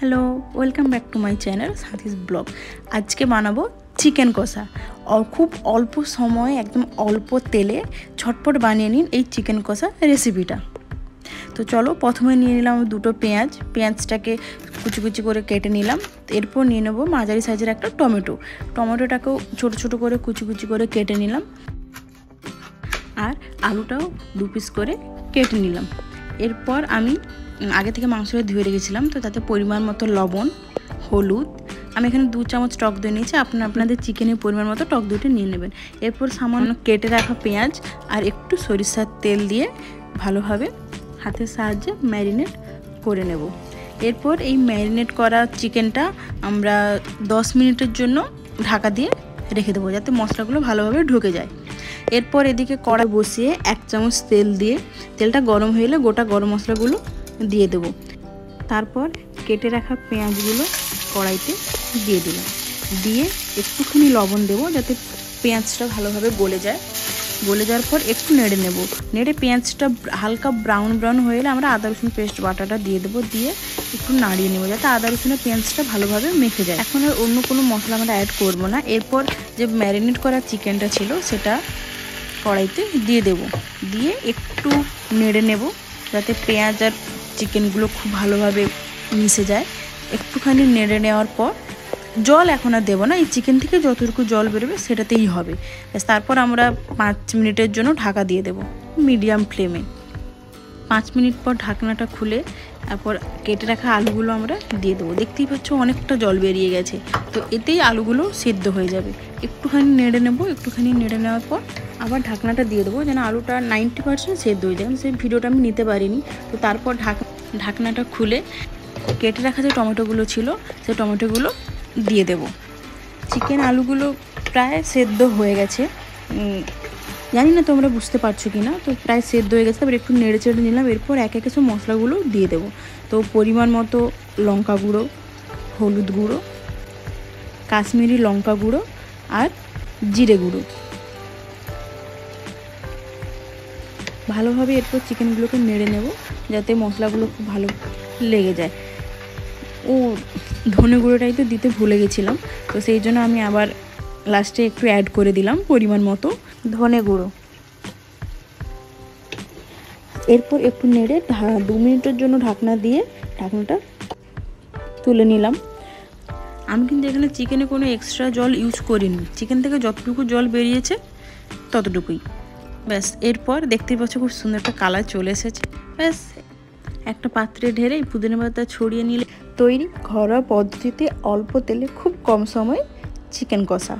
Hello welcome back to my channel साथीस blog. आज के बानाबो चिकेन कषा और खूब अल्प समय एकदम अल्प तेले झटपट बानिए निन এই चिकेन कषा रेसिपिटा। तो चलो प्रथमे निये निलाम दुटो पेঁয়াজটাকে কুচি কুচি করে কেটে নিলাম। এরপর নিয়ে নেব মাঝারি সাইজের একটা টমেটোটাকেও ছোট ছোট করে কুচি কুচি করে কেটে নিলাম আর আলুটাও দু পিস করে কেটে নিলাম। এরপর আমি आगे থেকে মাংসটা ধুয়ে রেখেছিলাম, তো তাতে পরিমাণ মতো লবণ, হলুদ, আমি এখানে 2 চামচ টক দই নিয়েছি, আপনাদের চিকেনের পরিমাণ মতো টক দইটা নিয়ে নেবেন। এরপর সামান্য কেটে রাখা পেঁয়াজ আর একটু সরিষার তেল দিয়ে ভালোভাবে হাতের সাহায্যে ম্যারিনেট করে নেব। এরপর এই ম্যারিনেট করা চিকেনটা আমরা 10 মিনিটের জন্য ঢাকা দিয়ে রেখে দেবো যাতে মশলাগুলো ভালোভাবে ঢুকে যায়। এরপর এদিকে কড়াই বসিয়ে 1 চামচ তেল দিয়ে তেলটা গরম হয়ে এলে গোটা গরম মশলাগুলো দিয়ে দেব। তারপর কেটে রাখা পেঁয়াজগুলো কড়াইতে দিয়ে দিলাম, দিয়ে একটুখানি লবণ দেব যাতে পেঁয়াজটা ভালোভাবে গলে যায়। গলে যাওয়ার পর একটু নেড়ে নেব। নেড়ে পেঁয়াজটা হালকা ব্রাউন হয়ে এলে আমরা আদা রসুন পেস্ট বাটাটা দিয়ে দেবো, দিয়ে একটু নাড়িয়ে নেব যাতে আদা রসুনের পেঁয়াজটা ভালোভাবে মেখে যায়। এখন আর অন্য কোনো মশলা আমরা অ্যাড করব না। এরপর যে ম্যারিনেট করা চিকেনটা ছিল সেটা কড়াইতে দিয়ে দেব, দিয়ে একটু নেড়ে নেব যাতে পেঁয়াজ আর চিকেনগুলো খুব ভালোভাবে মিশে যায়। একটুখানি নেড়ে নেওয়ার পর জল এখন আর দেবো না, এই চিকেন থেকে যতটুকু জল বেরোবে সেটাতেই হবে। তারপর আমরা 5 মিনিটের জন্য ঢাকা দিয়ে দেব মিডিয়াম ফ্লেমে। 5 মিনিট পর ঢাকনাটা খুলে তারপর কেটে রাখা আলুগুলো আমরা দিয়ে দেবো। দেখতেই পাচ্ছ অনেকটা জল বেরিয়ে গেছে, তো এতেই আলুগুলো সেদ্ধ হয়ে যাবে। একটুখানি নেড়ে নেব, একটুখানি নেড়ে নেওয়ার পর আবার ঢাকনাটা দিয়ে দেবো যেন আলুটা 90% সেদ্ধ হয়ে যায়। সেই ভিডিওটা আমি নিতে পারিনি। তো তারপর ঢাকনাটা খুলে কেটে রাখা যে টমেটোগুলো ছিল সেই টমেটোগুলো দিয়ে দেব। চিকেন আলুগুলো প্রায় সেদ্ধ হয়ে গেছে, জানি না তোমরা বুঝতে পারছো কি না। তো প্রায় সেদ্ধ হয়ে গেছে, তারপর একটু নেড়ে চেড়ে নিলাম। এরপর এক এক সব মশলাগুলো দিয়ে দেবো। তো পরিমাণ মতো লঙ্কা গুঁড়ো, হলুদ গুঁড়ো, কাশ্মীরি লঙ্কা গুঁড়ো আর জিরে গুঁড়ো ভালোভাবে এরপর চিকেনগুলোকে নেড়ে নেব যাতে মশলাগুলো খুব ভালো লেগে যায়। ও ধনে গুঁড়োটাই তো দিতে ভুলে গেছিলাম, তো সেই জন্য আমি আবার লাস্টে একটু অ্যাড করে দিলাম পরিমাণ মতো ধনে গুঁড়ো। এরপর একটু নেড়ে 2 মিনিটের জন্য ঢাকনা দিয়ে ঢাকনাটা তুলে নিলাম। আমি কিন্তু এখানে চিকেনে কোনো এক্সট্রা জল ইউজ করিনি, চিকেন থেকে যতটুকু জল বেরিয়েছে ততটুকুই ব্যাস। এরপর দেখতেই পাচ্ছ খুব সুন্দর একটা কালার চলে এসেছে। ব্যাস একটা পাত্রে ঢেলে পুদিনা পাতা ছড়িয়ে নিলে তৈরি ঘরোয়া পদ্ধতিতে অল্প তেলে খুব কম সময়ে চিকেন কষা।